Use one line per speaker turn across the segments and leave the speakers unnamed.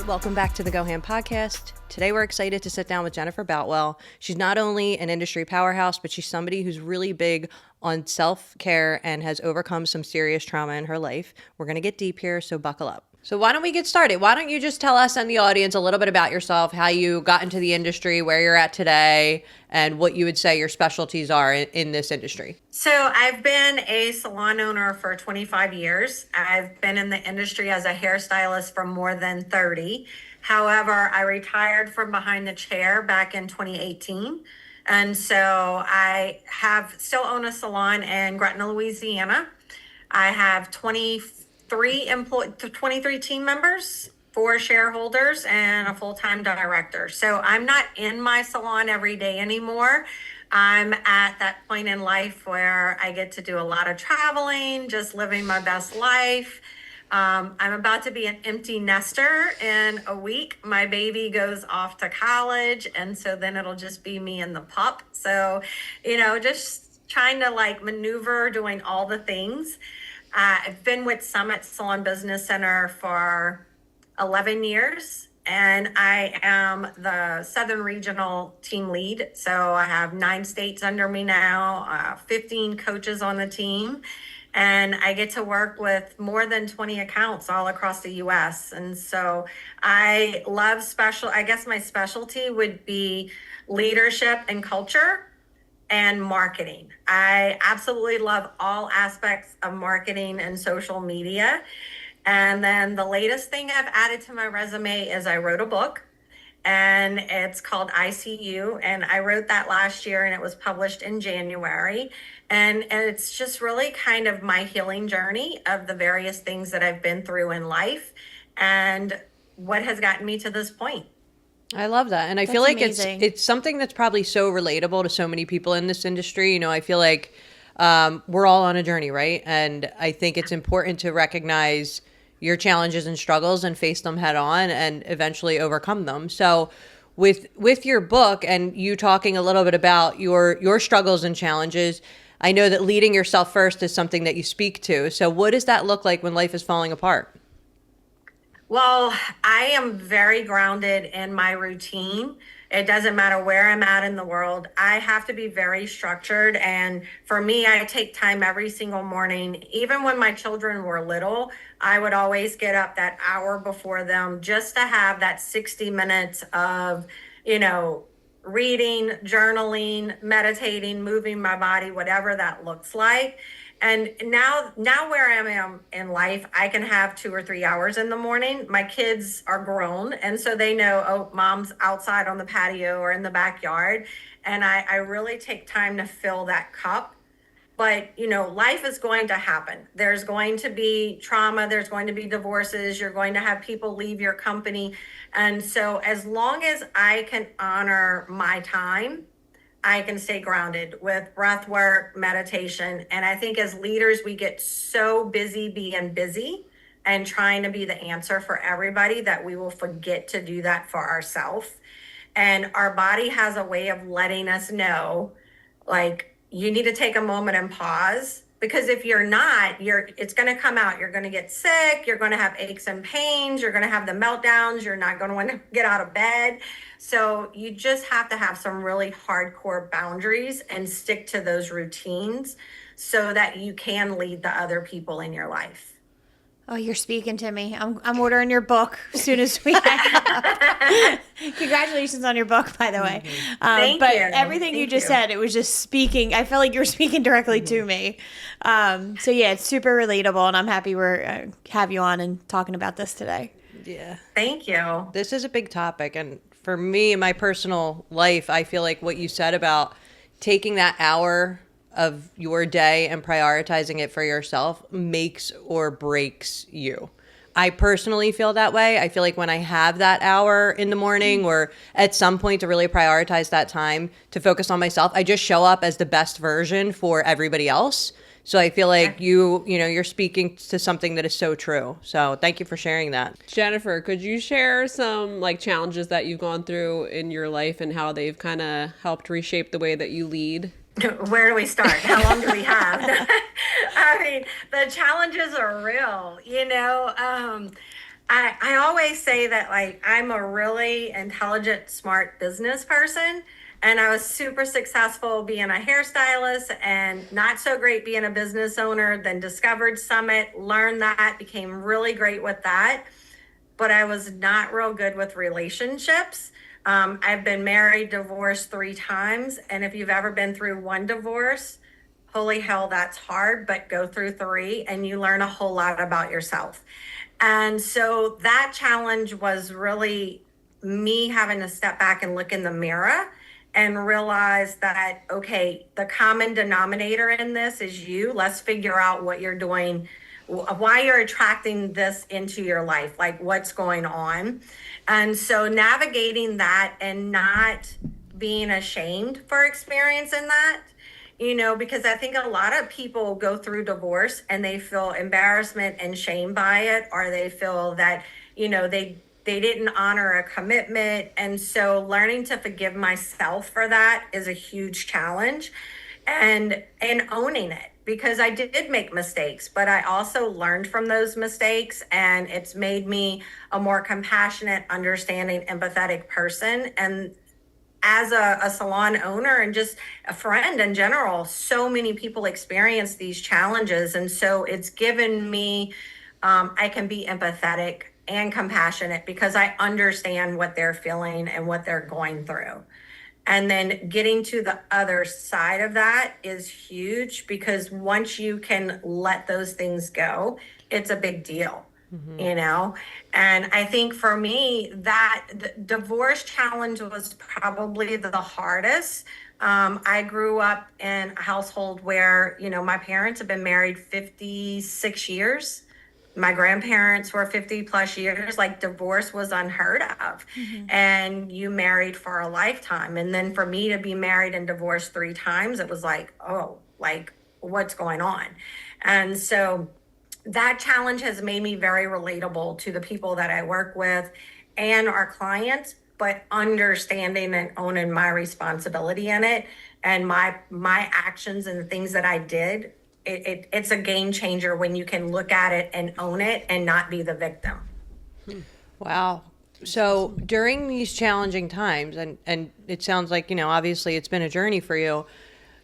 Welcome back to the Go Ham podcast. Today we're excited to sit down with Jennifer Boutwell. She's not only an industry powerhouse, but she's somebody who's really big on self-care and has overcome some serious trauma in her life. We're going to get deep here, so buckle up. So why don't we get started? Why don't you just tell us and the audience a little bit about yourself, how you got into the industry, where you're at today, and what you would say your specialties are in this industry.
So I've been a salon owner for 25 years. I've been in the industry as a hairstylist for more than 30. However, I retired from behind the chair back in 2018. And so I still own a salon in Gretna, Louisiana. I have 23 team members, 4 shareholders, and a full-time director. So I'm not in my salon every day anymore. I'm at that point in life where I get to do a lot of traveling, just living my best life. I'm about to be an empty nester in a week. My baby goes off to college, and so then it'll just be me and the pup. So, just trying to maneuver, doing all the things. I've been with Summit Salon Business Center for 11 years, and I am the Southern Regional team lead. So I have 9 states under me now, 15 coaches on the team, and I get to work with more than 20 accounts all across the U.S. And so I love I guess my specialty would be leadership and culture and marketing. I absolutely love all aspects of marketing and social media. And then the latest thing I've added to my resume is I wrote a book, and it's called ICU. And I wrote that last year, and it was published in January. And it's just really kind of my healing journey of the various things that I've been through in life and what has gotten me to this point.
I love that. And I feel like it's something that's probably so relatable to so many people in this industry. I feel like we're all on a journey, right? And I think it's important to recognize your challenges and struggles and face them head on and eventually overcome them. So with your book and you talking a little bit about your struggles and challenges, I know that leading yourself first is something that you speak to. So what does that look like when life is falling apart?
Well, I am very grounded in my routine. It doesn't matter where I'm at in the world. I have to be very structured. And for me, I take time every single morning. Even when my children were little, I would always get up that hour before them just to have that 60 minutes of, reading, journaling, meditating, moving my body, whatever that looks like. And now where I am in life, I can have 2 or 3 hours in the morning. My kids are grown, and so they know, oh, mom's outside on the patio or in the backyard. And I really take time to fill that cup. But, life is going to happen. There's going to be trauma. There's going to be divorces. You're going to have people leave your company. And so as long as I can honor my time, I can stay grounded with breath work, meditation. And I think as leaders, we get so busy being busy and trying to be the answer for everybody that we will forget to do that for ourselves. And our body has a way of letting us know, you need to take a moment and pause, because if you're not, it's going to come out. You're going to get sick. You're going to have aches and pains. You're going to have the meltdowns. You're not going to want to get out of bed. So you just have to have some really hardcore boundaries and stick to those routines so that you can lead the other people in your life.
Oh, you're speaking to me. I'm ordering your book as soon as we hang up. Congratulations on your book, by the way.
Thank
but
you.
Everything you just said, it was just speaking. I feel like you're speaking directly to me. So yeah, it's super relatable, and I'm happy we're have you on and talking about this today.
Yeah.
Thank you.
This is a big topic. And for me, in my personal life, I feel like what you said about taking that hour of your day and prioritizing it for yourself makes or breaks you. I personally feel that way. I feel like when I have that hour in the morning or at some point to really prioritize that time to focus on myself, I just show up as the best version for everybody else. So I feel like you're speaking to something that is so true. So thank you for sharing that.
Jennifer, could you share some challenges that you've gone through in your life and how they've kind of helped reshape the way that you lead?
Where do we start? How long do we have? I mean, the challenges are real, I always say that like I'm a really intelligent, smart business person. And I was super successful being a hairstylist and not so great being a business owner. Then discovered Summit, learned that, became really great with that. But I was not real good with relationships. I've been married, divorced 3 times. And if you've ever been through one divorce, holy hell, that's hard, but go through 3 and you learn a whole lot about yourself. And so that challenge was really me having to step back and look in the mirror and realize that, okay, the common denominator in this is you. Let's figure out what you're doing, why you're attracting this into your life, like what's going on. And so navigating that and not being ashamed for experiencing that, because I think a lot of people go through divorce and they feel embarrassment and shame by it, or they feel that, they didn't honor a commitment. And so learning to forgive myself for that is a huge challenge, and owning it, because I did make mistakes, but I also learned from those mistakes, and it's made me a more compassionate, understanding, empathetic person. And as a salon owner and just a friend in general, so many people experience these challenges. And so it's given me, I can be empathetic and compassionate because I understand what they're feeling and what they're going through. And then getting to the other side of that is huge, because once you can let those things go, it's a big deal, you know? And I think for me, that the divorce challenge was probably the hardest. I grew up in a household where, my parents have been married 56 years. My grandparents were 50 plus years. Like, divorce was unheard of. And you married for a lifetime. And then for me to be married and divorced 3 times, it was like, oh, like, what's going on? And so that challenge has made me very relatable to the people that I work with and our clients, but understanding and owning my responsibility in it, and my actions and the things that I did. It's a game changer when you can look at it and own it and not be the victim.
Wow. So during these challenging times, and it sounds like, obviously it's been a journey for you.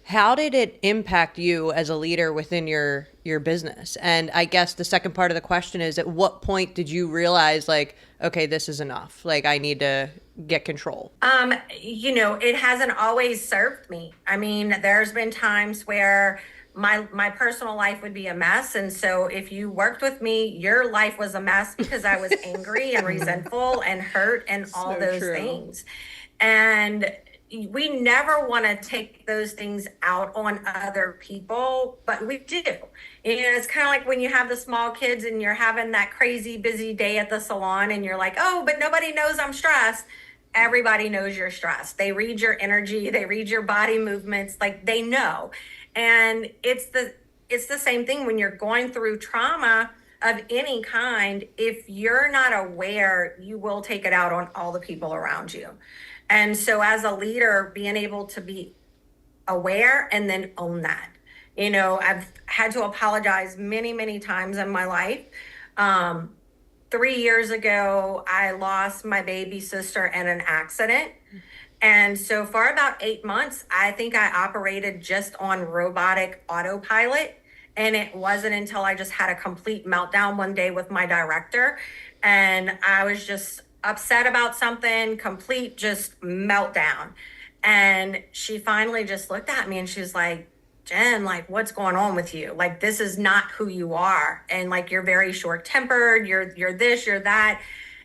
How did it impact you as a leader within your business? And I guess the second part of the question is, at what point did you realize, like, okay, this is enough. Like, I need to get control.
It hasn't always served me. I mean, there's been times where my personal life would be a mess. And so if you worked with me, your life was a mess because I was angry and resentful and hurt and all
So
those
true.
things. And we never want to take those things out on other people, but we do. It's kind of like when you have the small kids and you're having that crazy busy day at the salon and you're like, oh, but nobody knows I'm stressed. Everybody knows you're stressed. They read your energy, they read your body movements, like they know. And it's the same thing when you're going through trauma of any kind. If you're not aware, you will take it out on all the people around you. And so as a leader, being able to be aware and then own that. I've had to apologize many, many times in my life. 3 years ago, I lost my baby sister in an accident. And so for about 8 months, I think I operated just on robotic autopilot. And it wasn't until I just had a complete meltdown one day with my director. And I was just upset about something, complete just meltdown. And she finally just looked at me and she was like, Jen, like, what's going on with you? Like, this is not who you are. And like, you're very short tempered. You're this, you're that.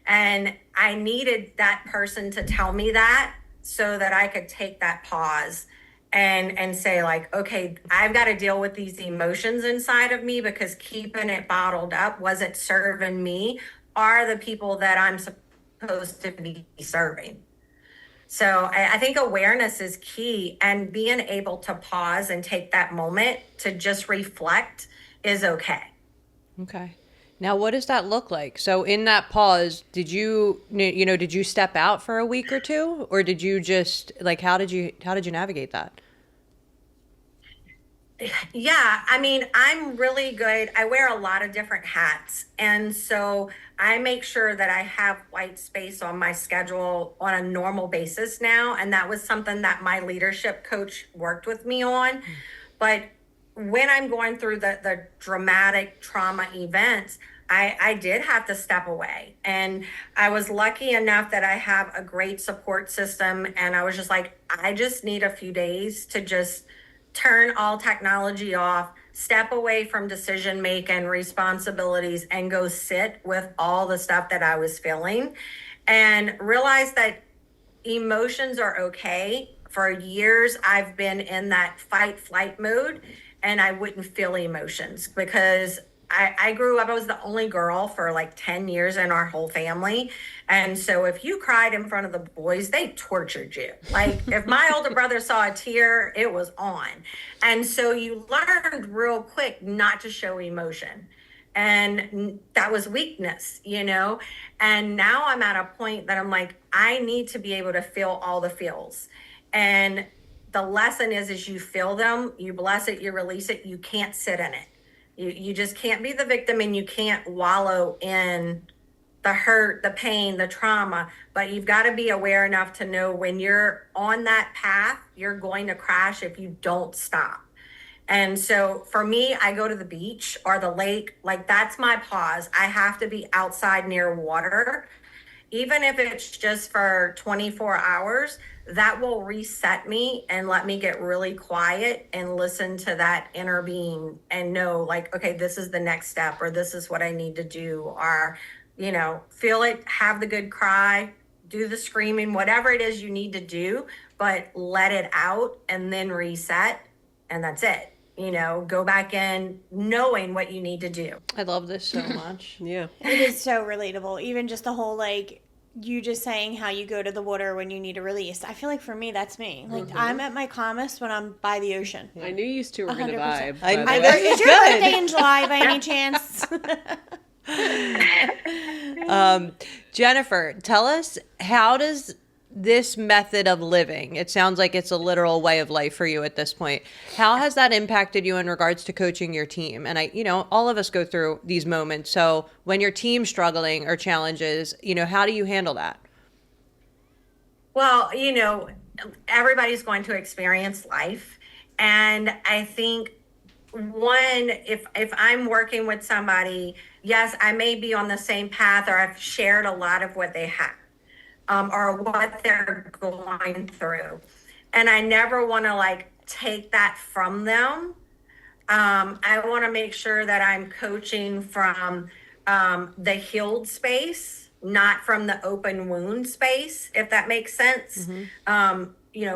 And I needed that person to tell me that so that I could take that pause and say, like, okay, I've got to deal with these emotions inside of me, because keeping it bottled up wasn't serving me or the people that I'm supposed to be serving. So I think awareness is key, and being able to pause and take that moment to just reflect is okay.
Okay. Now, what does that look like? So in that pause, did you step out for a week or two, or did you just, like, how did you navigate that?
Yeah, I mean, I'm really good. I wear a lot of different hats. And so I make sure that I have white space on my schedule on a normal basis now. And that was something that my leadership coach worked with me on. But when I'm going through the dramatic trauma events, I did have to step away. And I was lucky enough that I have a great support system. And I was just like, I just need a few days to just turn all technology off, step away from decision making responsibilities, and go sit with all the stuff that I was feeling and realize that emotions are okay. For years, I've been in that fight flight mode and I wouldn't feel emotions because I grew up, I was the only girl for like 10 years in our whole family. And so if you cried in front of the boys, they tortured you. Like if my older brother saw a tear, it was on. And so you learned real quick not to show emotion. And that was weakness, you know? And now I'm at a point that I'm like, I need to be able to feel all the feels. And the lesson is you feel them, you bless it, you release it, you can't sit in it. You just can't be the victim and you can't wallow in the hurt, the pain, the trauma, but you've got to be aware enough to know when you're on that path, you're going to crash if you don't stop. And so for me, I go to the beach or the lake, like that's my pause. I have to be outside near water, even if it's just for 24 hours. That will reset me and let me get really quiet and listen to that inner being and know, like, okay, this is the next step, or this is what I need to do, or, you know, feel it, have the good cry, do the screaming, whatever it is you need to do, but let it out and then reset. And that's it. You know, go back in knowing what you need to do.
I love this so much.
Yeah.
It is so relatable. Even just the whole like you just saying how you go to the water when you need a release. I feel like for me, that's me. Like I'm at my calmest when I'm by the ocean.
I knew you two were going to
100%.
vibe.
I
by
know.
the way.
This
Is
is
your
good.
birthday in July by any chance?
Jennifer, tell us, how does this method of living, it sounds like it's a literal way of life for you at this point, how has that impacted you in regards to coaching your team? And I, all of us go through these moments. So when your team's struggling or challenges, how do you handle that?
Well, everybody's going to experience life. And I think one, if I'm working with somebody, yes, I may be on the same path or I've shared a lot of what they have, or what they're going through. And I never want to like take that from them. I want to make sure that I'm coaching from the healed space, not from the open wound space, if that makes sense.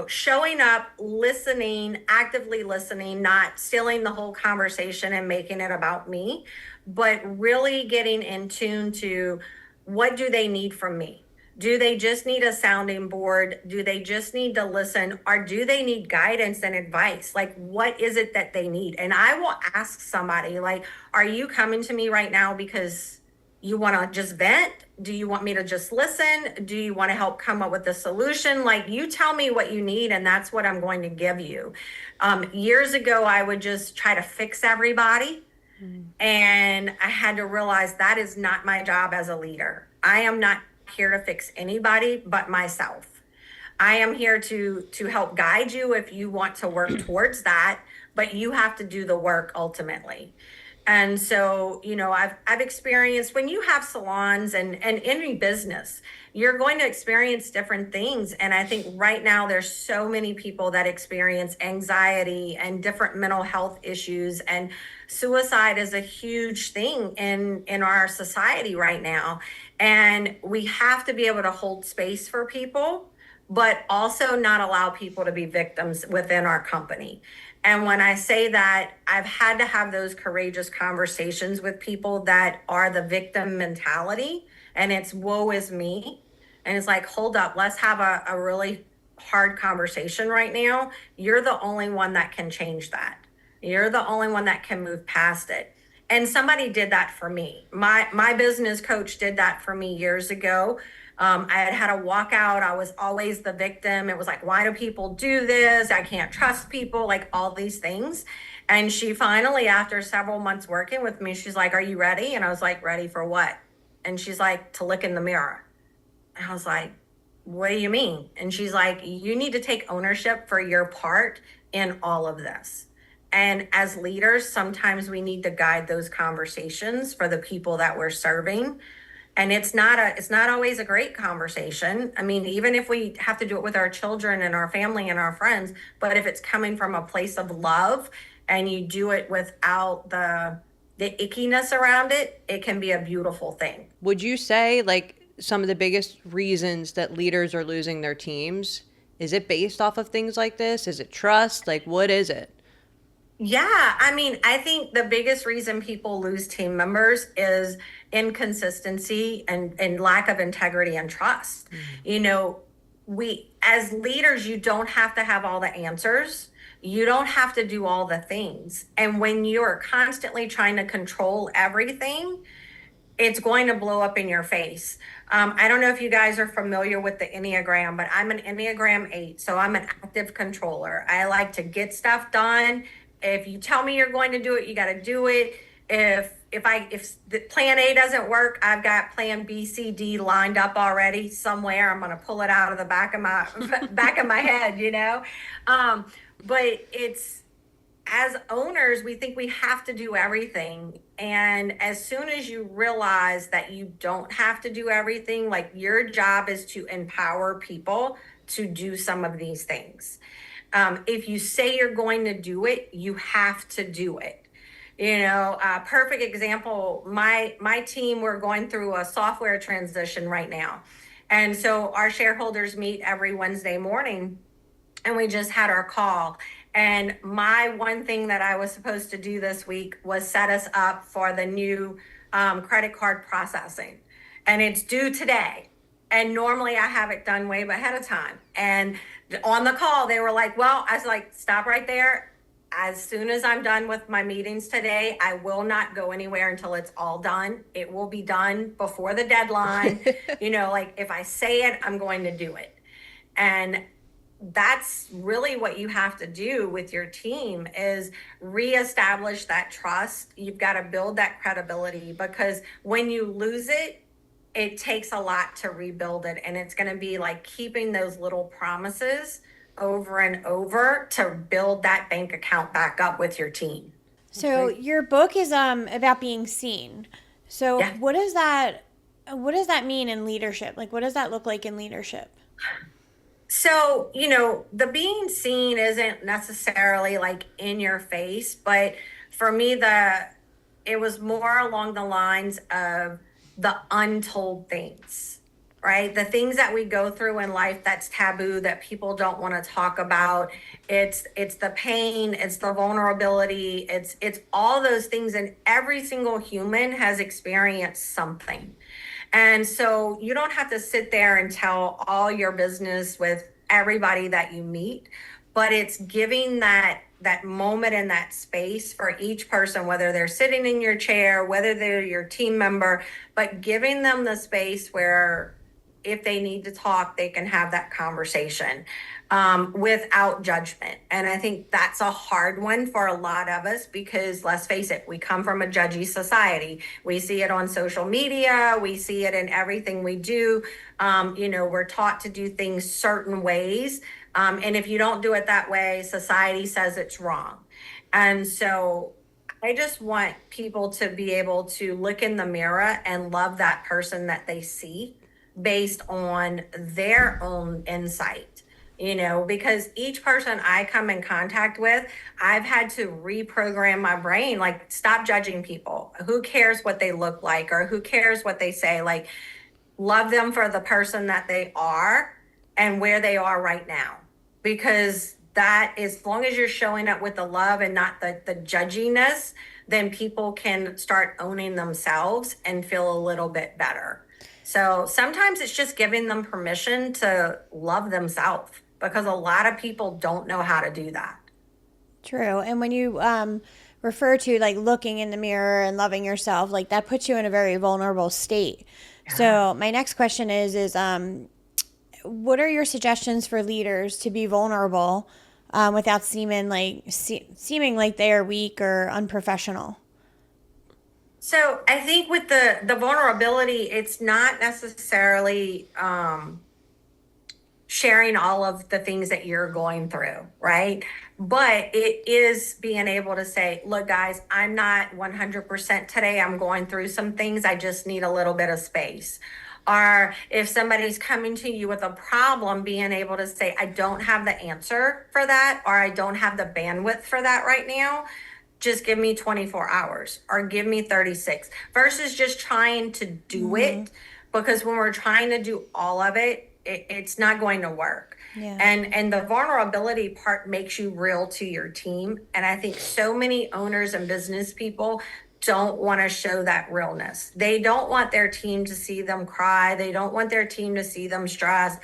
Showing up, listening, actively listening, not stealing the whole conversation and making it about me, but really getting in tune to what do they need from me? Do they just need a sounding board? Do they just need to listen? Or do they need guidance and advice? Like, what is it that they need? And I will ask somebody, like, are you coming to me right now because you want to just vent? Do you want me to just listen? Do you want to help come up with a solution? Like, you tell me what you need, and that's what I'm going to give you. Years ago, I would just try to fix everybody. And I had to realize that is not my job as a leader. I am not here to fix anybody but myself. I am here to help guide you if you want to work towards that, but you have to do the work ultimately. And so, I've experienced when you have salons and any business, you're going to experience different things. And I think right now there's so many people that experience anxiety and different mental health issues, and suicide is a huge thing in our society right now. And we have to be able to hold space for people, but also not allow people to be victims within our company. And when I say that, I've had to have those courageous conversations with people that are the victim mentality, and it's woe is me. And it's like, hold up, let's have a really hard conversation right now. You're the only one that can change that. You're the only one that can move past it. And somebody did that for me. My business coach did that for me years ago. I had a walkout. I was always the victim. It was like, why do people do this? I can't trust people, like all these things. And she finally, after several months working with me, she's like, are you ready? And I was like, ready for what? And she's like, to look in the mirror. And I was like, what do you mean? And she's like, you need to take ownership for your part in all of this. And as leaders, sometimes we need to guide those conversations for the people that we're serving. And it's not always a great conversation. I mean, even if we have to do it with our children and our family and our friends, but if it's coming from a place of love and you do it without the ickiness around it, it can be a beautiful thing.
Would you say like some of the biggest reasons that leaders are losing their teams, is it based off of things like this? Is it trust? Like, what is it?
Yeah, I mean, I think the biggest reason people lose team members is inconsistency and lack of integrity and trust. You know, we as leaders, you don't have to have all the answers. You don't have to do all the things. And when you're constantly trying to control everything, it's going to blow up in your face. I don't know if you guys are familiar with the Enneagram, but I'm an Enneagram 8, so I'm an active controller. I like to get stuff done. If you tell me you're going to do it, you got to do it. If the plan A doesn't work, I've got plan B, C, D lined up already somewhere. I'm going to pull it out of the back of my back of my head, you know. But it's as owners, we think we have to do everything. And as soon as you realize that you don't have to do everything, like your job is to empower people to do some of these things. If you say you're going to do it, you have to do it. You know, perfect example, my team, we're going through a software transition right now. And so our shareholders meet every Wednesday morning, and we just had our call. And my one thing that I was supposed to do this week was set us up for the new credit card processing. And it's due today. And normally I have it done way ahead of time. And on the call, they were like, well, I was like, stop right there. As soon as I'm done with my meetings today, I will not go anywhere until it's all done. It will be done before the deadline. You know, like if I say it, I'm going to do it. And that's really what you have to do with your team is reestablish that trust. You've got to build that credibility, because when you lose it, it takes a lot to rebuild it. And it's going to be like keeping those little promises over and over to build that bank account back up with your team.
So your book is about being seen. So
Yeah.
what does that mean in leadership? Like what does that look like in leadership?
So, you know, the being seen isn't necessarily like in your face, but for me, it was more along the lines of the untold things, right? The things that we go through in life that's taboo, that people don't want to talk about. It's the pain, it's the vulnerability, it's all those things, and every single human has experienced something. And so you don't have to sit there and tell all your business with everybody that you meet, but it's giving that moment and that space for each person, whether they're sitting in your chair, whether they're your team member, but giving them the space where if they need to talk, they can have that conversation without judgment. And I think that's a hard one for a lot of us, because let's face it, we come from a judgy society. We see it on social media. We see it in everything we do. You know, we're taught to do things certain ways. And if you don't do it that way, society says it's wrong. And so I just want people to be able to look in the mirror and love that person that they see based on their own insight, you know, because each person I come in contact with, I've had to reprogram my brain, like stop judging people. Who cares what they look like, or who cares what they say? Like, love them for the person that they are and where they are right now. Because that is, as long as you're showing up with the love and not the judginess, then people can start owning themselves and feel a little bit better. So sometimes it's just giving them permission to love themselves, because a lot of people don't know how to do that.
True. And when you refer to like looking in the mirror and loving yourself, like that puts you in a very vulnerable state. So my next question is what are your suggestions for leaders to be vulnerable without seeming like they are weak or unprofessional?
So I think with the vulnerability, it's not necessarily sharing all of the things that you're going through, right? But it is being able to say, look, guys, I'm not 100% today. I'm going through some things. I just need a little bit of space. Or if somebody's coming to you with a problem, being able to say, I don't have the answer for that, or I don't have the bandwidth for that right now. Just give me 24 hours or give me 36 versus just trying to do it. Because when we're trying to do all of it, it's not going to work.
Yeah.
And the vulnerability part makes you real to your team. And I think so many owners and business people don't want to show that realness. They don't want their team to see them cry. They don't want their team to see them stress.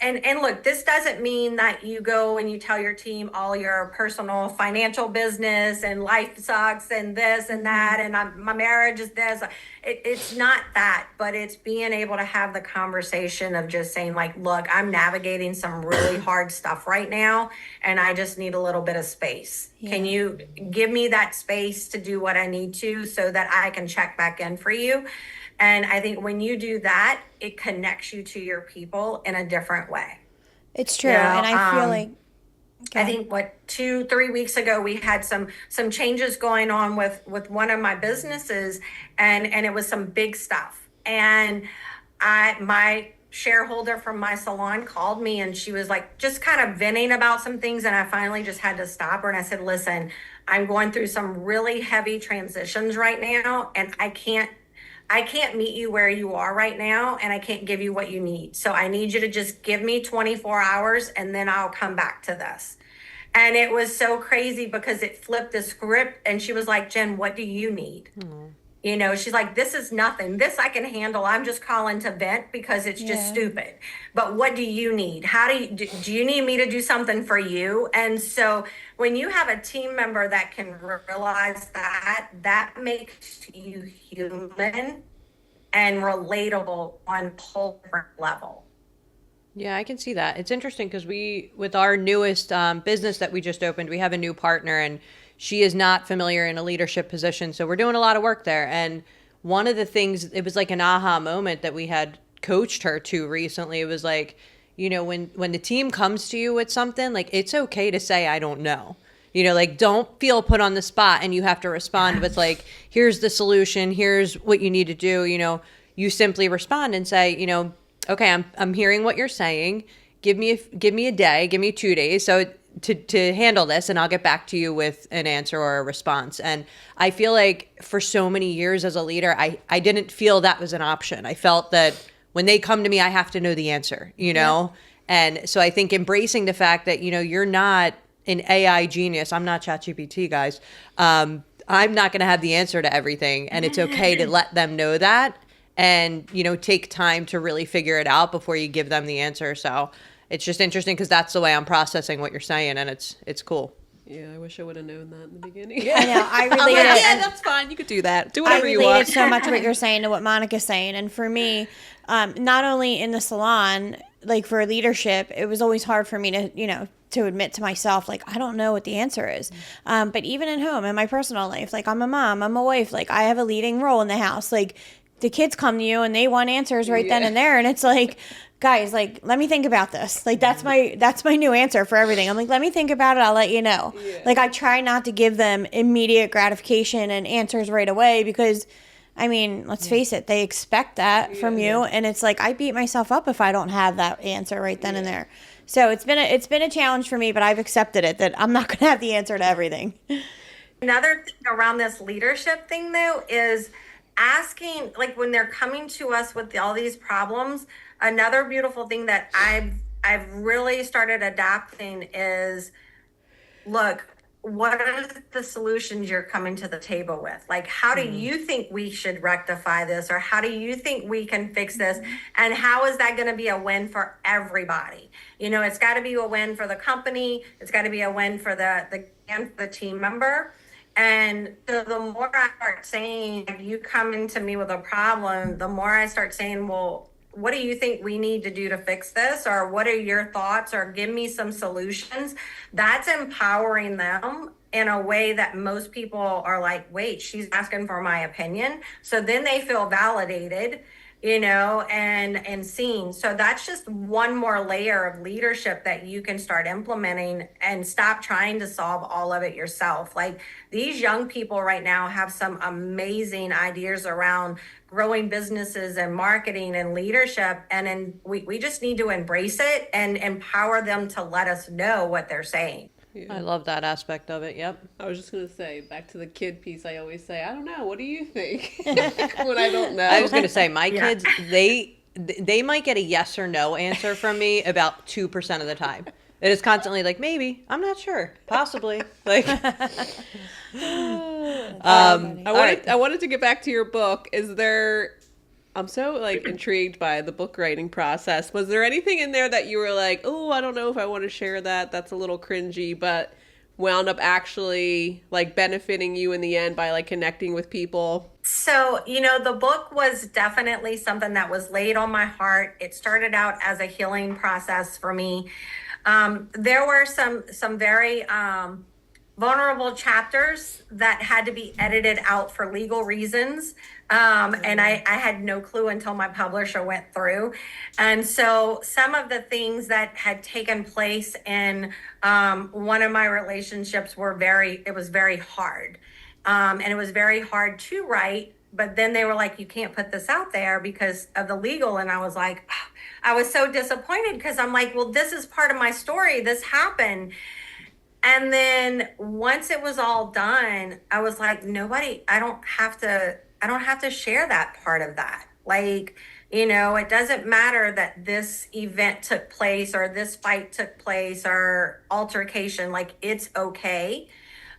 And look, this doesn't mean that you go and you tell your team all your personal financial business and life sucks and this and that and my marriage is this. It's not that, but it's being able to have the conversation of just saying like, look, I'm navigating some really hard stuff right now and I just need a little bit of space.
Yeah.
Can you give me that space to do what I need to so that I can check back in for you? And I think when you do that, it connects you to your people in a different way.
It's true.
You know,
And I feel like
I think 2-3 weeks ago we had some changes going on with one of my businesses, and it was some big stuff. And my shareholder from my salon called me and she was like just kind of venting about some things, and I finally just had to stop her and I said, listen, I'm going through some really heavy transitions right now, and I can't meet you where you are right now, and I can't give you what you need. So I need you to just give me 24 hours and then I'll come back to this. And it was so crazy because it flipped the script, and she was like, Jen, what do you need? You know, she's like, this is nothing. This I can handle. I'm just calling to vent because it's just stupid. But what do you need? How do you need me to do something for you? And so when you have a team member that can realize that, that makes you human and relatable on a whole different level.
Yeah, I can see that. It's interesting because with our newest business that we just opened, we have a new partner, and she is not familiar in a leadership position. So we're doing a lot of work there. And one of the things, it was like an aha moment that we had coached her to recently. It was like, you know, when the team comes to you with something, like it's okay to say, I don't know. You know, like don't feel put on the spot and you have to respond with like, here's the solution, here's what you need to do. You know, you simply respond and say, you know, okay, I'm hearing what you're saying. Give me a day, give me 2 days so to handle this, and I'll get back to you with an answer or a response. And I feel like for so many years as a leader, I didn't feel that was an option. I felt that when they come to me, I have to know the answer, you know? And so I think embracing the fact that, you know, you're not an AI genius. I'm not ChatGPT, guys. I'm not going to have the answer to everything. And it's okay to let them know that and, you know, take time to really figure it out before you give them the answer. So it's just interesting because that's the way I'm processing what you're saying, and it's cool.
Yeah, I wish I would have known that in the beginning.
I know. I
I'm like,
related.
yeah, that's fine. You could do that. Do
I
whatever you
related
want.
so much what you're saying to what Monica's saying, and for me, not only in the salon, like for leadership, it was always hard for me to, you know, to admit to myself, like, I don't know what the answer is. But even at home, in my personal life, like I'm a mom, I'm a wife, like I have a leading role in the house. Like the kids come to you and they want answers right then and there, and it's like, guys, like, let me think about this. Like, that's my new answer for everything. I'm like, let me think about it. I'll let you know. Yeah. Like, I try not to give them immediate gratification and answers right away because, I mean, let's face it, they expect that from you. And it's like, I beat myself up if I don't have that answer right then and there. So it's been a challenge for me, but I've accepted it that I'm not going to have the answer to everything.
Another thing around this leadership thing, though, is asking, like when they're coming to us with all these problems, another beautiful thing that I've really started adapting is, look, what are the solutions you're coming to the table with? Like, how do you think we should rectify this? Or how do you think we can fix this? And how is that going to be a win for everybody? You know, it's got to be a win for the company. It's got to be a win for the for the team member. And so the more I start saying, if you come into me with a problem, the more I start saying, well, what do you think we need to do to fix this? Or what are your thoughts? Or give me some solutions. That's empowering them in a way that most people are like, wait, she's asking for my opinion. So then they feel validated, and seen. So that's just one more layer of leadership that you can start implementing and stop trying to solve all of it yourself. Like, these young people right now have some amazing ideas around growing businesses and marketing and leadership. And then we just need to embrace it and empower them to let us know what they're saying.
I love that aspect of it. Yep.
I was just gonna say, back to the kid piece, I always say, I don't know, what do you think? When I don't know.
I was going to say, my kids, they might get a yes or no answer from me about 2% of the time. It is constantly like, maybe, I'm not sure, possibly. Like,
I wanted to get back to your book. I'm so like intrigued by the book writing process. Was there anything in there that you were like, oh, I don't know if I want to share that. That's a little cringy, but wound up actually like benefiting you in the end by like connecting with people?
So, the book was definitely something that was laid on my heart. It started out as a healing process for me. There were some very vulnerable chapters that had to be edited out for legal reasons. And I had no clue until my publisher went through. And so some of the things that had taken place in one of my relationships it was very hard. And it was very hard to write. But then they were like, you can't put this out there because of the legal. And I was like, I was so disappointed because I'm like, well, this is part of my story. This happened. And then once it was all done, I was like, I don't have to share that part of that. Like, it doesn't matter that this event took place or this fight took place or altercation, like, it's okay.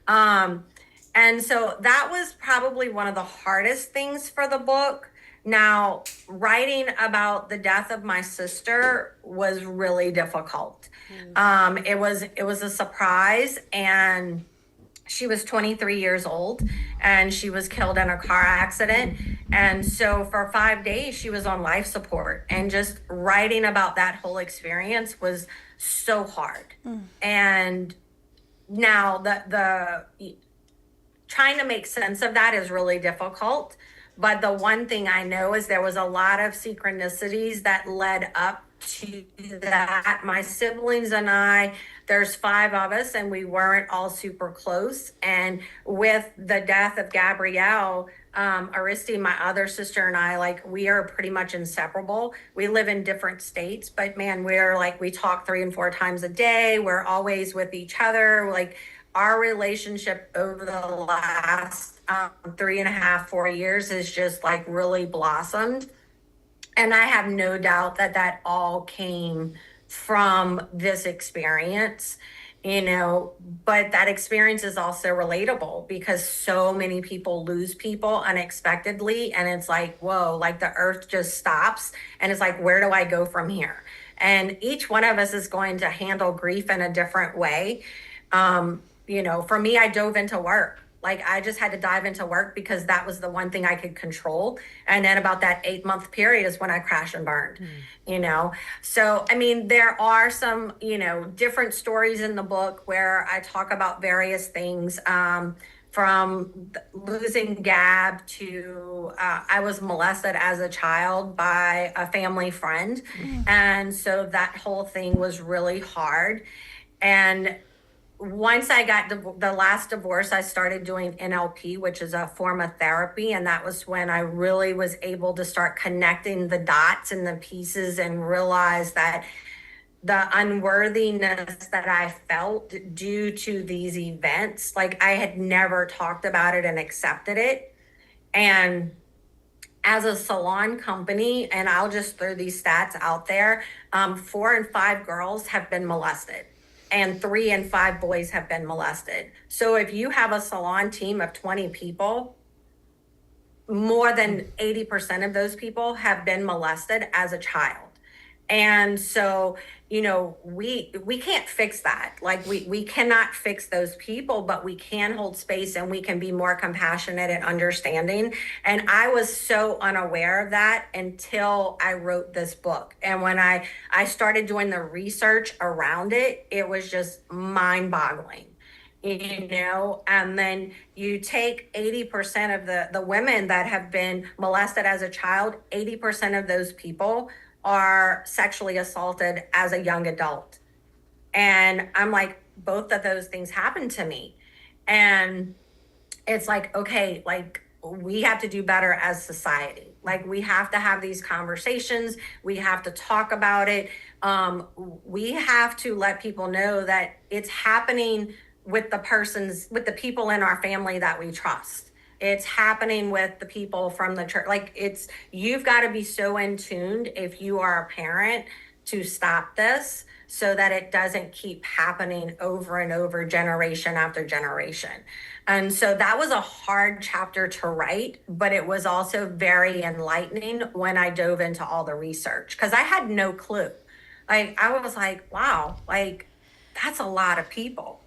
And so that was probably one of the hardest things for the book. Now, writing about the death of my sister was really difficult. It was a surprise, and she was 23 years old and she was killed in a car accident. And so for 5 days she was on life support, and just writing about that whole experience was so hard. And now the trying to make sense of that is really difficult. But the one thing I know is there was a lot of synchronicities that led up to that. My siblings and I, there's 5 of us, and we weren't all super close. And with the death of Gabrielle, Aristi, my other sister, and I, like, we are pretty much inseparable. We live in different states, but man, we're like, we talk 3 and 4 times a day. We're always with each other. Like, our relationship over the last 3.5, 4 years has just like really blossomed. And I have no doubt that all came from this experience, but that experience is also relatable because so many people lose people unexpectedly. And it's like, whoa, like the earth just stops. And it's like, where do I go from here? And each one of us is going to handle grief in a different way. For me, I dove into work. Like, I just had to dive into work because that was the one thing I could control. And then about that 8-month period is when I crashed and burned, So, I mean, there are some, different stories in the book where I talk about various things, from losing Gab to I was molested as a child by a family friend. And so that whole thing was really hard. And once I got the last divorce, I started doing NLP, which is a form of therapy. And that was when I really was able to start connecting the dots and the pieces and realize that the unworthiness that I felt due to these events, like, I had never talked about it and accepted it. And as a salon company, and I'll just throw these stats out there, 4 and 5 girls have been molested. And 3 and 5 boys have been molested. So if you have a salon team of 20 people, more than 80% of those people have been molested as a child. And so, we can't fix that. Like we cannot fix those people, but we can hold space and we can be more compassionate and understanding. And I was so unaware of that until I wrote this book. And when I started doing the research around it, it was just mind-boggling. And then you take 80% of the women that have been molested as a child, 80% of those people are sexually assaulted as a young adult. And I'm like, both of those things happened to me. And it's like, okay, like we have to do better as society. Like we have to have these conversations. We have to talk about it. We have to let people know that it's happening with with the people in our family that we trust. It's happening with the people from the church. Like you've got to be so in tuned if you are a parent to stop this so that it doesn't keep happening over and over, generation after generation. And so that was a hard chapter to write, but it was also very enlightening when I dove into all the research because I had no clue. Like, I was like, wow, like that's a lot of people,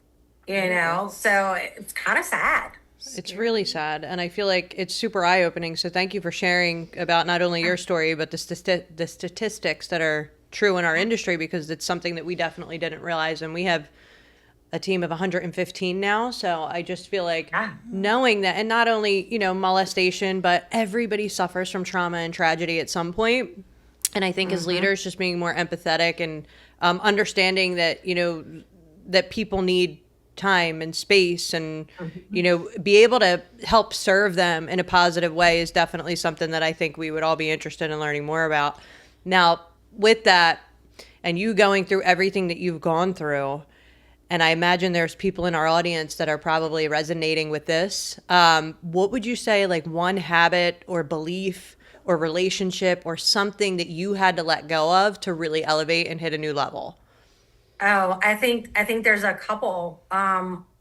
So it's kind of sad.
It's really sad, and I feel like it's super eye-opening. So thank you for sharing about not only your story, but the statistics that are true in our industry, because it's something that we definitely didn't realize. And we have a team of 115 now. So I just feel like knowing that, and not only, molestation, but everybody suffers from trauma and tragedy at some point. And I think as leaders, just being more empathetic and understanding that, that people need time and space and, be able to help serve them in a positive way is definitely something that I think we would all be interested in learning more about. Now, with that, and you going through everything that you've gone through, and I imagine there's people in our audience that are probably resonating with this, what would you say, like one habit or belief or relationship or something that you had to let go of to really elevate and hit a new level?
Oh, I think there's a couple.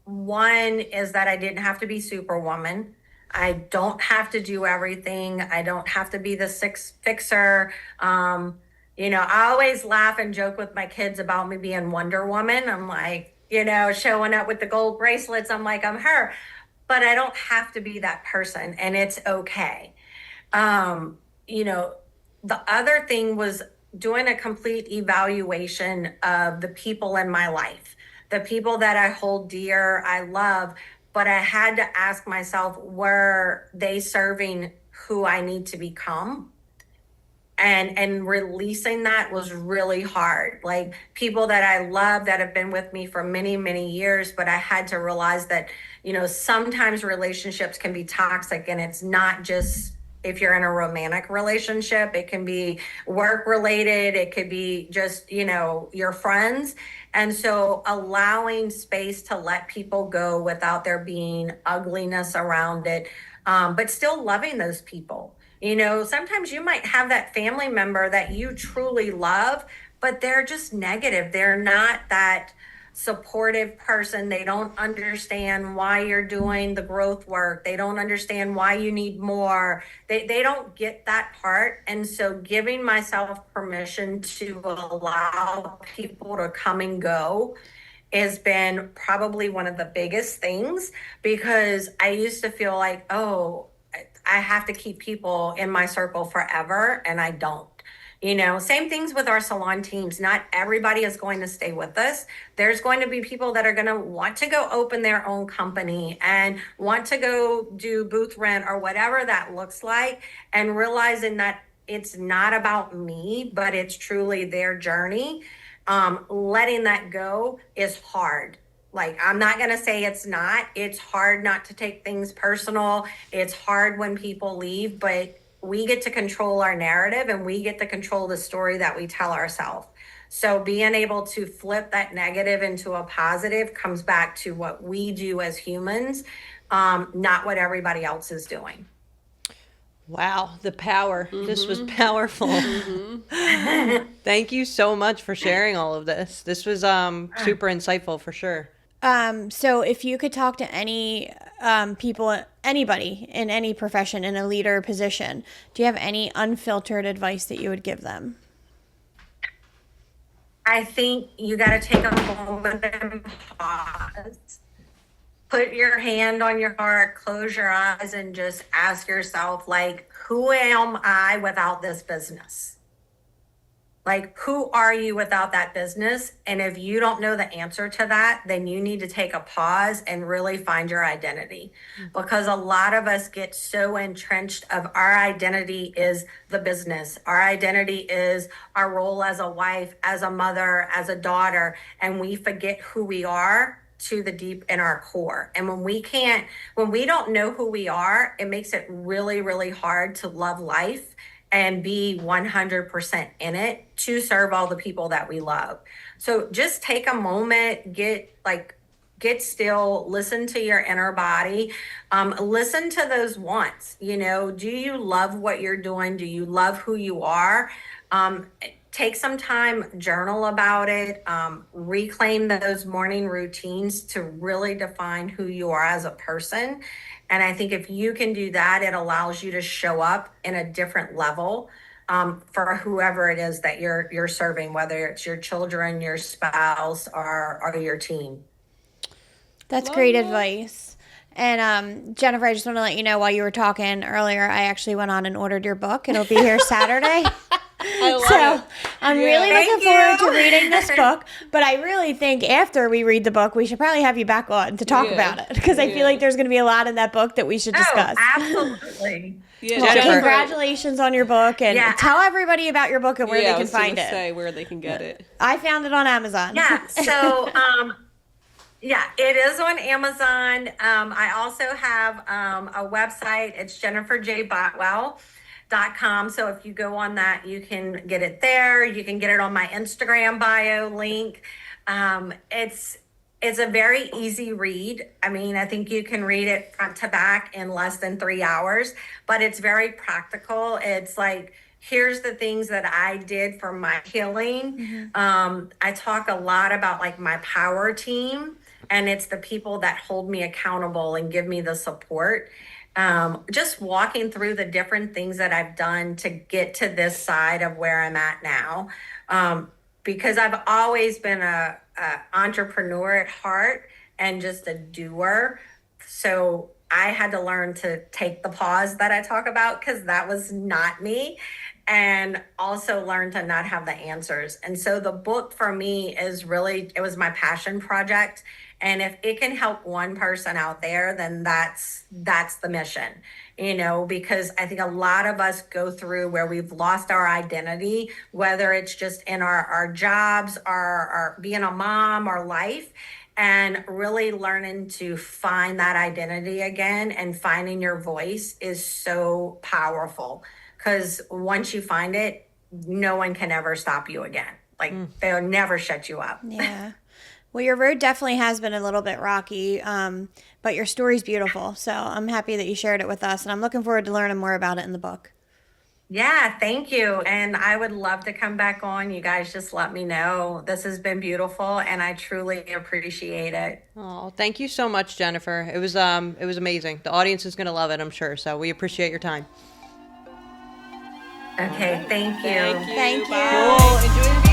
One is that I didn't have to be Superwoman. I don't have to do everything. I don't have to be the fixer. I always laugh and joke with my kids about me being Wonder Woman. I'm like, showing up with the gold bracelets. I'm like, I'm her, but I don't have to be that person, and it's okay. The other thing was doing a complete evaluation of the people in my life, the people that I hold dear, I love, but I had to ask myself, were they serving who I need to become? And releasing that was really hard. Like people that I love that have been with me for many, many years, but I had to realize that, sometimes relationships can be toxic, and it's not just if you're in a romantic relationship, it can be work related, it could be just, your friends. And so allowing space to let people go without there being ugliness around it, but still loving those people. Sometimes you might have that family member that you truly love, but they're just negative. They're not that supportive person. They don't understand why you're doing the growth work. They don't understand why you need more. They don't get that part. And so giving myself permission to allow people to come and go has been probably one of the biggest things, because I used to feel like, oh, I have to keep people in my circle forever, and I don't. Same things with our salon teams. Not everybody is going to stay with us. There's going to be people that are going to want to go open their own company and want to go do booth rent or whatever that looks like, and realizing that it's not about me, but it's truly their journey. Letting that go is hard. Like, I'm not going to say it's not. It's hard not to take things personal. It's hard when people leave, but we get to control our narrative, and we get to control the story that we tell ourselves. So being able to flip that negative into a positive comes back to what we do as humans, not what everybody else is doing.
Wow, the power. This was powerful. Thank you so much for sharing all of this. This was super insightful for sure.
So if you could talk to any people, anybody in any profession, in a leader position, do you have any unfiltered advice that you would give them?
I think you got to take a moment and pause. Put your hand on your heart, close your eyes, and just ask yourself, like, who am I without this business? Like, who are you without that business? And if you don't know the answer to that, then you need to take a pause and really find your identity. Because a lot of us get so entrenched of our identity is the business. Our identity is our role as a wife, as a mother, as a daughter, and we forget who we are to the deep in our core. And when we don't know who we are, it makes it really, really hard to love life and be 100% in it to serve all the people that we love. So just take a moment, get still, listen to your inner body, listen to those wants. Do you love what you're doing? Do you love who you are? Take some time, journal about it, reclaim those morning routines to really define who you are as a person. And I think if you can do that, it allows you to show up in a different level, for whoever it is that you're serving, whether it's your children, your spouse, or your team.
That's great advice. And Jennifer, I just want to let you know, while you were talking earlier, I actually went on and ordered your book. It'll be here Saturday. So I'm really looking forward to reading this book. But I really think after we read the book, we should probably have you back on to talk about it, because I feel like there's going to be a lot in that book that we should discuss.
Absolutely.
Well, congratulations on your book, and tell everybody about your book and where they can find it.
Say where they can get it.
I found it on Amazon.
Yeah. So, yeah, it is on Amazon. I also have a website. It's jenniferjboutwell.com. So if you go on that, you can get it there. You can get it on my Instagram bio link. It's a very easy read. I mean, I think you can read it front to back in less than 3 hours, but it's very practical. It's like, here's the things that I did for my healing. I talk a lot about like my power team, and it's the people that hold me accountable and give me the support. Just walking through the different things that I've done to get to this side of where I'm at now. Because I've always been a entrepreneur at heart and just a doer. So I had to learn to take the pause that I talk about, because that was not me, and also learn to not have the answers. And so the book for me is really, it was my passion project. And if it can help one person out there, then that's the mission, because I think a lot of us go through where we've lost our identity, whether it's just in our jobs, our being a mom, or life, and really learning to find that identity again and finding your voice is so powerful, because once you find it, no one can ever stop you again. Like they'll never shut you up.
Yeah. Well, your road definitely has been a little bit rocky, but your story's beautiful. So I'm happy that you shared it with us, and I'm looking forward to learning more about it in the book.
Yeah, thank you. And I would love to come back on. You guys just let me know. This has been beautiful, and I truly appreciate it.
Oh, thank you so much, Jennifer. It was amazing. The audience is going to love it, I'm sure. So we appreciate your time.
Okay, thank you.
Thank you.
Cool. Enjoy the